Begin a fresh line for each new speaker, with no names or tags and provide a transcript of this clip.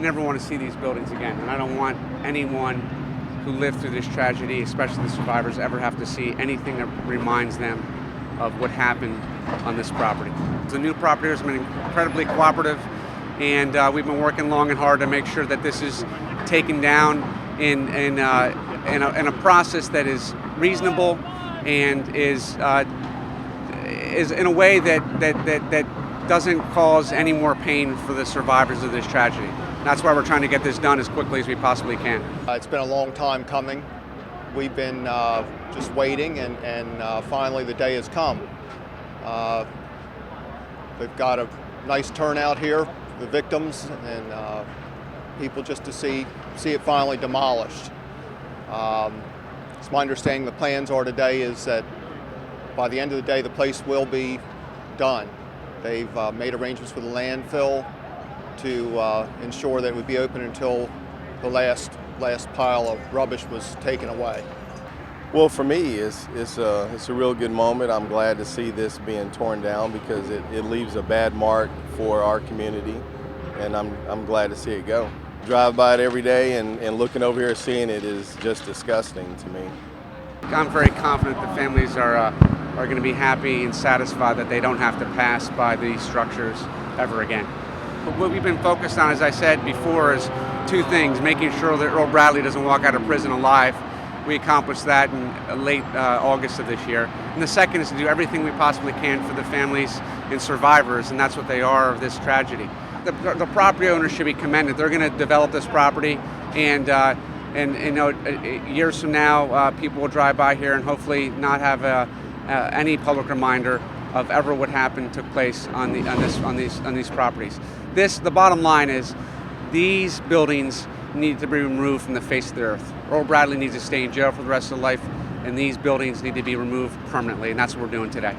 never want to see these buildings again, and I don't want anyone who lived through this tragedy, especially the survivors, ever have to see anything that reminds them of what happened on this property. The new property has been incredibly cooperative, and we've been working long and hard to make sure that this is taken down in a process that is reasonable and is in a way that doesn't cause any more pain for the survivors of this tragedy. That's why we're trying to get this done as quickly as we possibly can.
It's been a long time coming. We've been just waiting, and finally the day has come. We've got a nice turnout here, the victims, and people just to see it finally demolished. It's my understanding the plans are today is that by the end of the day the place will be done. They've made arrangements for the landfill to ensure that it would be open until the last pile of rubbish was taken away.
Well, for me, it's a real good moment. I'm glad to see this being torn down because it leaves a bad mark for our community, and I'm glad to see it go. Drive by it every day, and looking over here seeing it is just disgusting to me.
I'm very confident the families are going to be happy and satisfied that they don't have to pass by these structures ever again. But what we've been focused on, as I said before, is two things: making sure that Earl Bradley doesn't walk out of prison alive. We accomplished that in late August of this year. And the second is to do everything we possibly can for the families and survivors, and that's what they are of this tragedy. The property owners should be commended. They're going to develop this property, and you know, years from now, people will drive by here and hopefully not have any public reminder of ever what happened took place on these properties. The bottom line is, these buildings need to be removed from the face of the earth. Earl Bradley needs to stay in jail for the rest of his life, and these buildings need to be removed permanently, and that's what we're doing today.